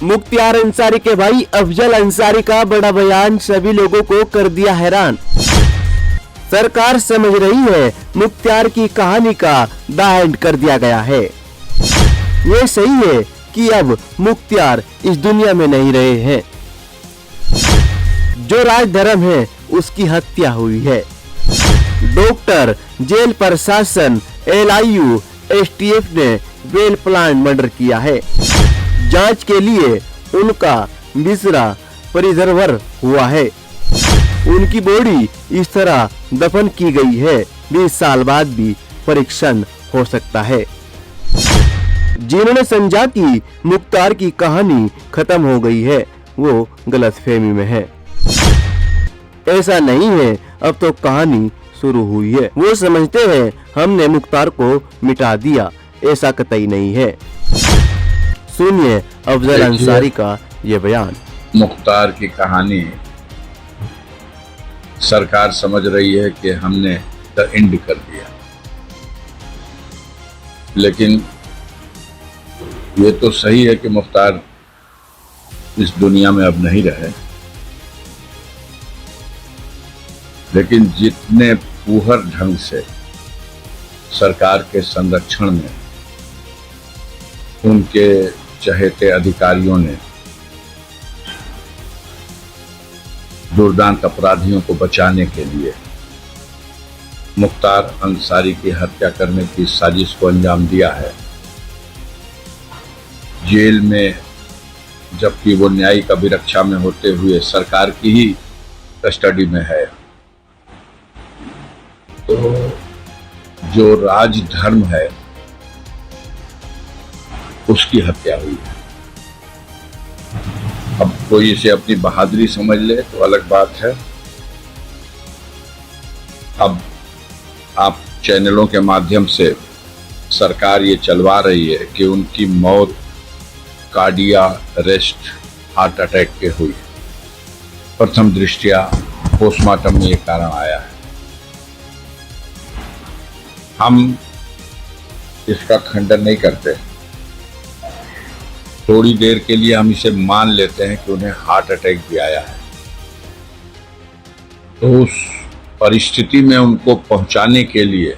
मुख्तार अंसारी के भाई अफजल अंसारी का बड़ा बयान सभी लोगों को कर दिया हैरान। सरकार समझ रही है मुख्तार की कहानी का द एंड कर दिया गया है। ये सही है कि अब मुख्तार इस दुनिया में नहीं रहे हैं। जो राजधर्म है उसकी हत्या हुई है। डॉक्टर, जेल प्रशासन, LIU, STF ने वेल प्लान मर्डर किया है। जांच के लिए उनका मिश्रा प्रिजर्वर हुआ है। उनकी बॉडी इस तरह दफन की गई है। 20 साल बाद भी परीक्षण हो सकता है। जिन्होंने समझा कि मुख्तार की कहानी खत्म हो गई है, वो गलतफहमी में है। ऐसा नहीं है, अब तो कहानी शुरू हुई है। वो समझते हैं हमने मुख्तार को मिटा दिया, ऐसा कतई नहीं है। सुनिए अफजल अंसारी का ये बयान। मुख्तार की कहानी सरकार समझ रही है कि हमने द एंड कर दिया, लेकिन ये तो सही है कि मुख्तार इस दुनिया में अब नहीं रहे, लेकिन जितने फूहर ढंग से सरकार के संरक्षण में उनके चहेते अधिकारियों ने दुर्दांत अपराधियों को बचाने के लिए मुख्तार अंसारी की हत्या करने की साजिश को अंजाम दिया है। जेल में जबकि वो न्यायिक अभिरक्षा में होते हुए सरकार की ही कस्टडी में है, तो जो राजधर्म है उसकी हत्या हुई है। अब कोई इसे अपनी बहादुरी समझ ले तो अलग बात है। अब आप चैनलों के माध्यम से सरकार ये चलवा रही है कि उनकी मौत कार्डियक अरेस्ट, हार्ट अटैक के हुई। प्रथम दृष्टया पोस्टमार्टम में ये कारण आया है। हम इसका खंडन नहीं करते। थोड़ी देर के लिए हम इसे मान लेते हैं कि उन्हें हार्ट अटैक भी आया है, तो उस परिस्थिति में उनको पहुंचाने के लिए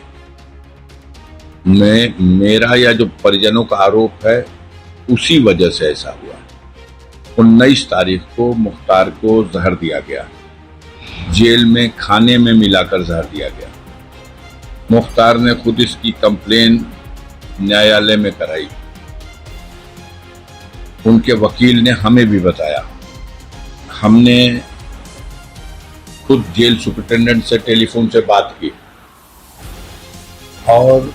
मेरा या जो परिजनों का आरोप है उसी वजह से ऐसा हुआ। 19 तारीख को मुख्तार को जहर दिया गया, जेल में खाने में मिलाकर जहर दिया गया। मुख्तार ने खुद इसकी कंप्लेन न्यायालय में कराई। उनके वकील ने हमें भी बताया। हमने खुद जेल सुपरिटेंडेंट से टेलीफोन से बात की और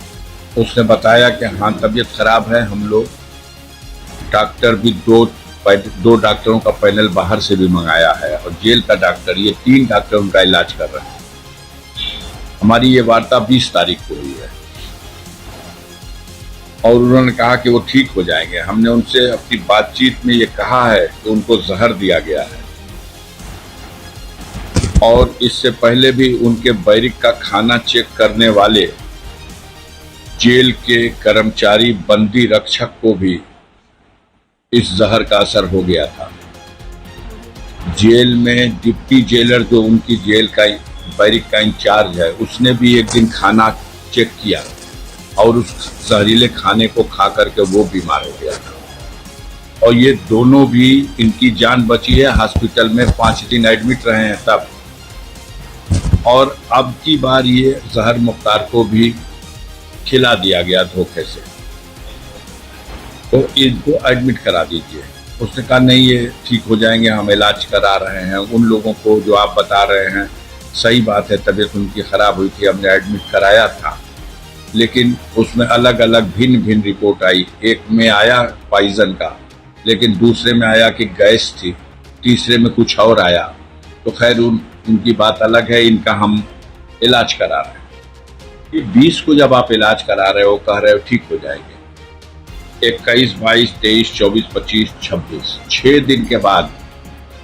उसने बताया कि हाँ तबीयत खराब है। हम लोग डॉक्टर भी दो डॉक्टरों का पैनल बाहर से भी मंगाया है और जेल का डॉक्टर, ये 3 डॉक्टर उनका इलाज कर रहे हैं। हमारी ये वार्ता 20 तारीख को हुई है और उन्होंने कहा कि वो ठीक हो जाएंगे। हमने उनसे अपनी बातचीत में ये कहा है कि उनको जहर दिया गया है और इससे पहले भी उनके बैरिक का खाना चेक करने वाले जेल के कर्मचारी बंदी रक्षक को भी इस जहर का असर हो गया था। जेल में डिप्टी जेलर जो उनकी जेल का बैरिक का इंचार्ज है, उसने भी एक दिन खाना चेक किया और उस जहरीले खाने को खा करके वो बीमार हो गया था। और ये दोनों भी, इनकी जान बची है, हॉस्पिटल में 5 दिन एडमिट रहे हैं तब। और अब की बार ये जहर मुख्तार को भी खिला दिया गया धोखे से, तो इनको एडमिट करा दीजिए। उसने कहा नहीं ये ठीक हो जाएंगे, हम इलाज करा रहे हैं। उन लोगों को जो आप बता रहे हैं सही बात है, तबीयत उनकी खराब हुई थी, हमने एडमिट कराया था, लेकिन उसमें अलग अलग भिन्न भिन्न रिपोर्ट आई। एक में आया पॉइजन का, लेकिन दूसरे में आया कि गैस थी, तीसरे में कुछ और आया। तो खैर उनकी बात अलग है, इनका हम इलाज करा रहे हैं। ये 20 को जब आप इलाज करा रहे हो, कह रहे हो ठीक हो जाएंगे, 21, 22, 23, 24, 25, 26, 6 दिन के बाद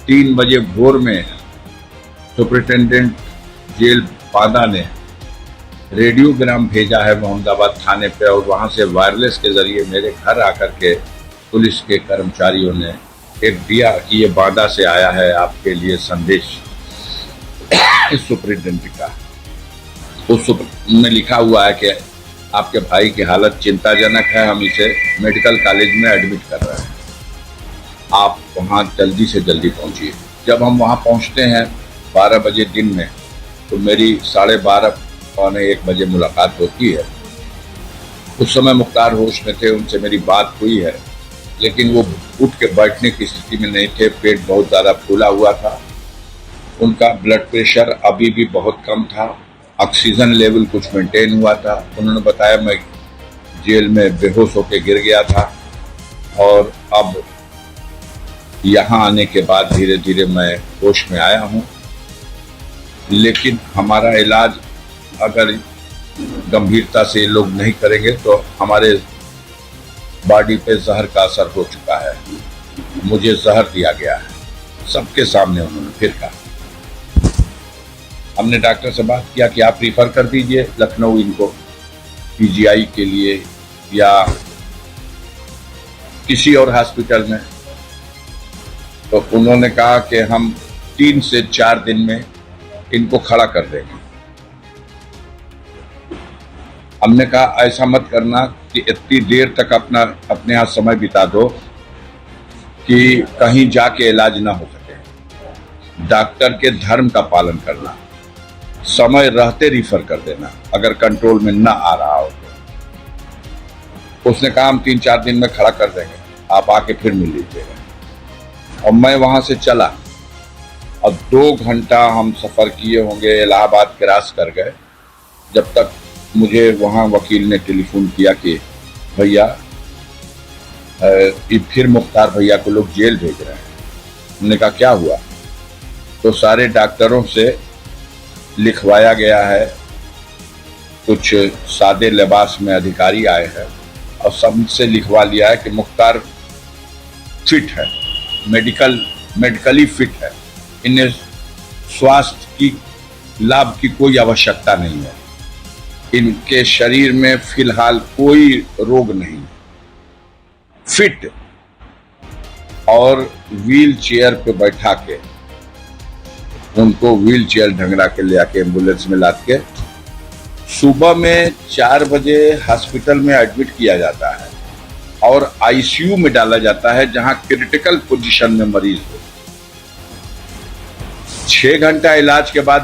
3 बजे भोर में सुपरिटेंडेंट जेल बांदा ने रेडियोग्राम भेजा है मोहम्मदाबाद थाने पे और वहां से वायरलेस के जरिए मेरे घर आकर के पुलिस के कर्मचारियों ने एक दिया कि ये बांदा से आया है आपके लिए संदेश सुप्रिंटेंडेंट का। उस में लिखा हुआ है कि आपके भाई की हालत चिंताजनक है, हम इसे मेडिकल कॉलेज में एडमिट कर रहे हैं, आप वहाँ जल्दी से जल्दी पहुँचिए। जब हम वहाँ पहुँचते हैं 12 बजे दिन में, तो मेरी 12:30 पौने 1 बजे मुलाकात होती है। उस समय मुख्तार होश में थे, उनसे मेरी बात हुई है, लेकिन वो उठ के बैठने की स्थिति में नहीं थे, पेट बहुत ज़्यादा फूला हुआ था, उनका ब्लड प्रेशर अभी भी बहुत कम था, ऑक्सीजन लेवल कुछ मेंटेन हुआ था। उन्होंने बताया मैं जेल में बेहोश होकर गिर गया था और अब यहाँ आने के बाद धीरे धीरे मैं होश में आया हूँ, लेकिन हमारा इलाज अगर गंभीरता से ये लोग नहीं करेंगे तो हमारे बॉडी पे जहर का असर हो चुका है, मुझे जहर दिया गया है, सबके सामने उन्होंने फिर कहा। हमने डॉक्टर से बात किया कि आप रिफ़र कर दीजिए लखनऊ इनको पीजीआई के लिए या किसी और हॉस्पिटल में, तो उन्होंने कहा कि हम 3 से 4 दिन में इनको खड़ा कर देंगे। हमने कहा ऐसा मत करना कि इतनी देर तक अपने यहाँ समय बिता दो कि कहीं जाके इलाज ना हो सके। डॉक्टर के धर्म का पालन करना, समय रहते रिफर कर देना अगर कंट्रोल में ना आ रहा हो तो। उसने कहा हम 3-4 दिन में खड़ा कर देंगे, आप आके फिर मिल लीजिएगा। और मैं वहां से चला और 2 घंटा हम सफर किए होंगे, इलाहाबाद क्रॉस कर गए, जब तक मुझे वहां वकील ने टेलीफोन किया कि भैया फिर मुख्तार भैया को लोग जेल भेज रहे हैं। हमने कहा क्या हुआ? तो सारे डॉक्टरों से लिखवाया गया है, कुछ सादे लिबास में अधिकारी आए हैं और सबसे लिखवा लिया है कि मुख्तार फिट है, मेडिकली फिट है, इन्हें स्वास्थ्य की लाभ की कोई आवश्यकता नहीं है, इनके शरीर में फिलहाल कोई रोग नहीं, फिट। और व्हील चेयर पे बैठा के उनको व्हील चेयर ढंगरा के ले आके एम्बुलेंस में लाद के सुबह में 4 बजे हॉस्पिटल में एडमिट किया जाता है और आईसीयू में डाला जाता है जहां क्रिटिकल पोजीशन में मरीज हो। 6 घंटा इलाज के बाद